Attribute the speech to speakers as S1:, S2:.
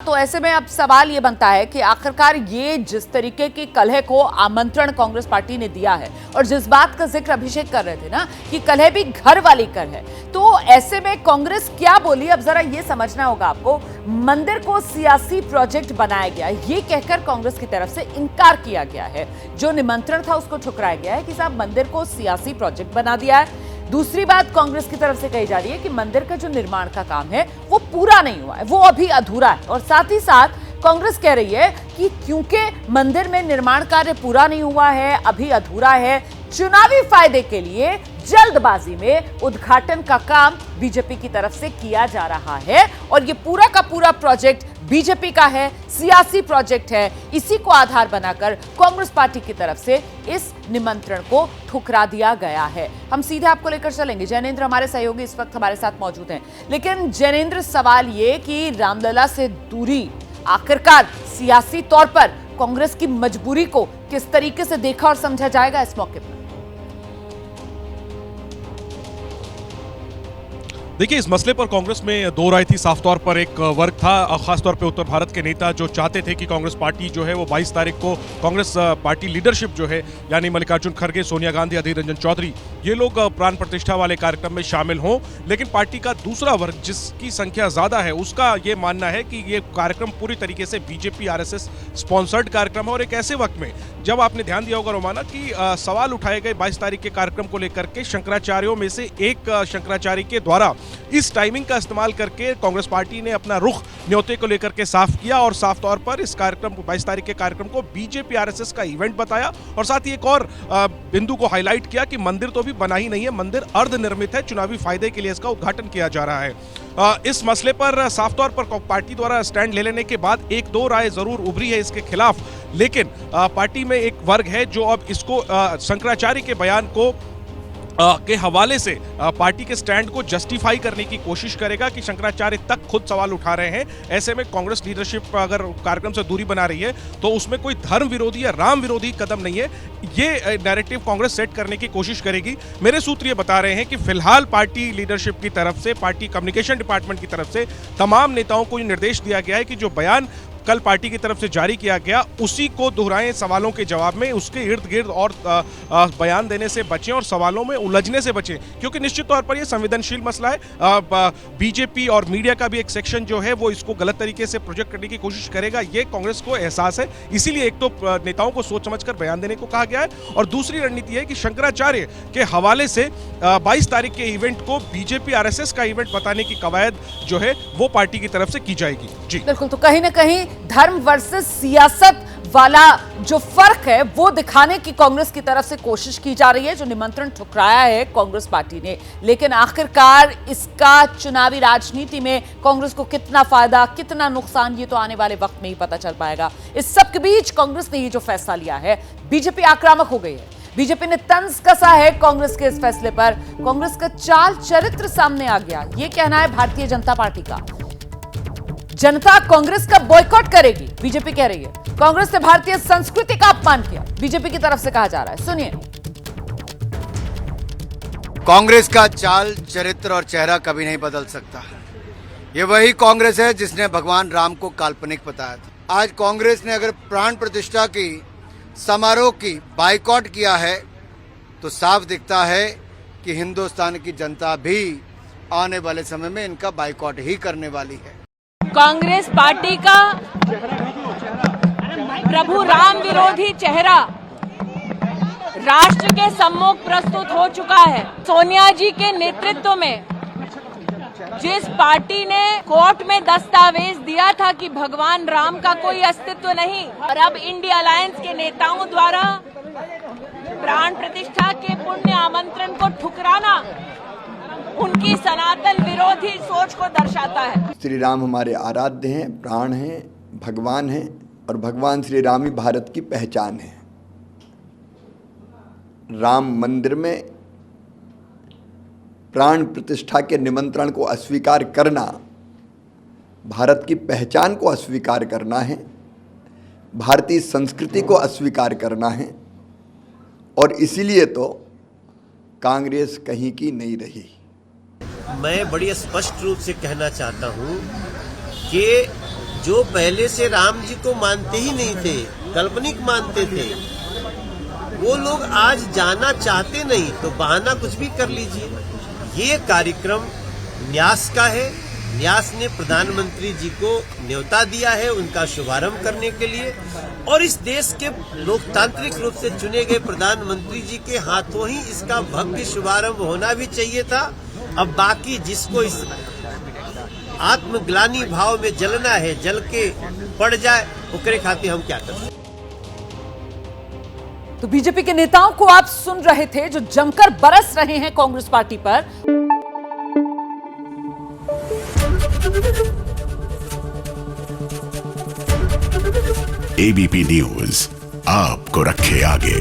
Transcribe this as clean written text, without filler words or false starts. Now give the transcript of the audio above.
S1: तो ऐसे में अब सवाल ये बनता है कि आखिरकार ये जिस तरीके की कलह को आमंत्रण कांग्रेस पार्टी ने दिया है और जिस बात का जिक्र अभिषेक कर रहे थे ना कि कलह भी घर वाली कर है, तो ऐसे में कांग्रेस क्या बोली, अब जरा ये समझना होगा आपको। मंदिर को सियासी प्रोजेक्ट बनाया गया, ये कहकर कांग्रेस की तरफ से इनकार किया गया है। जो निमंत्रण था उसको ठुकराया गया है कि साहब मंदिर को सियासी प्रोजेक्ट बना दिया है। दूसरी बात कांग्रेस की तरफ से कही जा रही है कि मंदिर का जो निर्माण का काम है वो पूरा नहीं हुआ है, वो अभी अधूरा है। और साथ ही साथ कांग्रेस कह रही है कि क्योंकि मंदिर में निर्माण कार्य पूरा नहीं हुआ है, अभी अधूरा है, चुनावी फायदे के लिए जल्दबाजी में उद्घाटन का काम बीजेपी की तरफ से किया जा रहा है और ये पूरा का पूरा प्रोजेक्ट बीजेपी का है, सियासी प्रोजेक्ट है। इसी को आधार बनाकर कांग्रेस पार्टी की तरफ से इस निमंत्रण को ठुकरा दिया गया है। हम सीधे आपको लेकर चलेंगे। जैनेंद्र हमारे सहयोगी इस वक्त हमारे साथ मौजूद हैं। लेकिन जैनेंद्र, सवाल ये कि रामलला से दूरी आखिरकार सियासी तौर पर कांग्रेस की मजबूरी को किस तरीके से देखा और समझा जाएगा इस मौके पर?
S2: देखिए, इस मसले पर कांग्रेस में दो राय थी। साफ तौर पर एक वर्ग था, खासतौर पे उत्तर भारत के नेता, जो चाहते थे कि कांग्रेस पार्टी जो है वो 22 तारीख को कांग्रेस पार्टी लीडरशिप जो है यानी मल्लिकार्जुन खड़गे, सोनिया गांधी, अधीर रंजन चौधरी, ये लोग प्राण प्रतिष्ठा वाले कार्यक्रम में शामिल हों। लेकिन पार्टी का दूसरा वर्ग, जिसकी संख्या ज्यादा है, उसका ये मानना है कि ये कार्यक्रम पूरी तरीके से बीजेपी आरएसएस स्पॉन्सर्ड कार्यक्रम है। और एक ऐसे वक्त में जब आपने ध्यान दिया होगा रोमाना कि सवाल उठाए गए 22 तारीख के कार्यक्रम को लेकर के शंकराचार्यों में से एक शंकराचार्य के द्वारा इस टाइमिंग का इस्तेमाल करके कांग्रेस पार्टी ने अपना रुख न्योते को लेकर के साफ किया और साफ तौर पर इस कार्यक्रम को 22 तारीख के कार्यक्रम को बीजेपी आरएसएस का इवेंट बताया। और साथ ही एक और बिंदु को हाईलाइट किया कि मंदिर तो भी बना ही नहीं है, मंदिर अर्धनिर्मित है, चुनावी फायदे के लिए इसका उद्घाटन किया जा रहा है। इस मसले पर साफ तौर पर पार्टी द्वारा स्टैंड ले लेने के बाद एक दो राय जरूर उभरी है इसके खिलाफ, लेकिन पार्टी में एक वर्ग है जो अब इसको शंकराचार्य के बयान को के हवाले से पार्टी के स्टैंड को जस्टिफाई करने की कोशिश करेगा कि शंकराचार्य तक खुद सवाल उठा रहे हैं। ऐसे में कांग्रेस लीडरशिप अगर कार्यक्रम से दूरी बना रही है तो उसमें कोई धर्म विरोधी या राम विरोधी कदम नहीं है। ये नैरेटिव कांग्रेस सेट करने की कोशिश करेगी। मेरे सूत्र ये बता रहे हैं कि फिलहाल पार्टी लीडरशिप की तरफ से, पार्टी कम्युनिकेशन डिपार्टमेंट की तरफ से तमाम नेताओं को ये निर्देश दिया गया है कि जो बयान कल पार्टी की तरफ से जारी किया गया उसी को दोहराएं सवालों के जवाब में, उसके इर्द गिर्द और बयान देने से बचें और सवालों में उलझने से बचें, क्योंकि निश्चित तौर पर यह संवेदनशील मसला है। बीजेपी और मीडिया का भी एक सेक्शन जो है वो इसको गलत तरीके से प्रोजेक्ट करने की कोशिश करेगा, ये कांग्रेस को एहसास है। इसीलिए एक तो नेताओं को सोच समझकर बयान देने को कहा गया है और दूसरी रणनीति है कि शंकराचार्य के हवाले से 22 तारीख के इवेंट को बीजेपी आरएसएस का इवेंट बताने की कवायद जो है वो पार्टी की तरफ से की जाएगी। जी
S1: बिल्कुल, तो कहीं ना कहीं धर्म वर्सेस सियासत वाला जो फर्क है वो दिखाने की कांग्रेस की तरफ से कोशिश की जा रही है, जो निमंत्रण ठुकराया है कांग्रेस पार्टी ने। लेकिन आखिरकार इसका चुनावी राजनीति में कांग्रेस को कितना फायदा, कितना नुकसान, ये तो आने वाले वक्त में ही पता चल पाएगा। इस सब के बीच कांग्रेस ने ये जो फैसला लिया है, बीजेपी आक्रामक हो गई है। बीजेपी ने तंज कसा है कांग्रेस के इस फैसले पर। कांग्रेस का चाल चरित्र सामने आ गया, ये कहना है भारतीय जनता पार्टी का। जनता कांग्रेस का बॉयकॉट करेगी, बीजेपी कह रही है। कांग्रेस ने भारतीय संस्कृति का अपमान किया, बीजेपी की तरफ से कहा जा रहा है। सुनिए।
S3: कांग्रेस का चाल, चरित्र और चेहरा कभी नहीं बदल सकता। ये वही कांग्रेस है जिसने भगवान राम को काल्पनिक बताया था। आज कांग्रेस ने अगर प्राण प्रतिष्ठा की समारोह की बाइकॉट किया है तो साफ दिखता है कि हिंदुस्तान की जनता भी आने वाले समय में इनका बाइकॉट ही करने वाली है।
S4: कांग्रेस पार्टी का प्रभु राम विरोधी चेहरा राष्ट्र के सम्मुख प्रस्तुत हो चुका है। सोनिया जी के नेतृत्व में जिस पार्टी ने कोर्ट में दस्तावेज दिया था कि भगवान राम का कोई अस्तित्व नहीं, और अब इंडिया अलायंस के नेताओं द्वारा प्राण प्रतिष्ठा के पुण्य आमंत्रण को ठुकराना उनकी सनातन विरोधी सोच को दर्शाता है।
S5: श्री राम हमारे आराध्य हैं, प्राण हैं, भगवान हैं और भगवान श्री राम ही भारत की पहचान है। राम मंदिर में प्राण प्रतिष्ठा के निमंत्रण को अस्वीकार करना भारत की पहचान को अस्वीकार करना है, भारतीय संस्कृति को अस्वीकार करना है और इसीलिए तो कांग्रेस कहीं की नहीं रही।
S6: मैं बड़ी स्पष्ट रूप से कहना चाहता हूं कि जो पहले से राम जी को मानते ही नहीं थे, काल्पनिक मानते थे, वो लोग आज जाना चाहते नहीं तो बहाना कुछ भी कर लीजिए। ये कार्यक्रम न्यास का है। न्यास ने प्रधानमंत्री जी को न्योता दिया है उनका शुभारंभ करने के लिए, और इस देश के लोकतांत्रिक रूप से चुने गए प्रधानमंत्री जी के हाथों ही इसका भव्य शुभारंभ होना भी चाहिए था। अब बाकी जिसको इस आत्मग्लानि भाव में जलना है, जल के पड़ जाए, ओकरे खातिर हम क्या कर सकते।
S1: तो बीजेपी के नेताओं को आप सुन रहे थे जो जमकर बरस रहे हैं कांग्रेस पार्टी पर।
S7: एबीपी न्यूज आपको रखे आगे।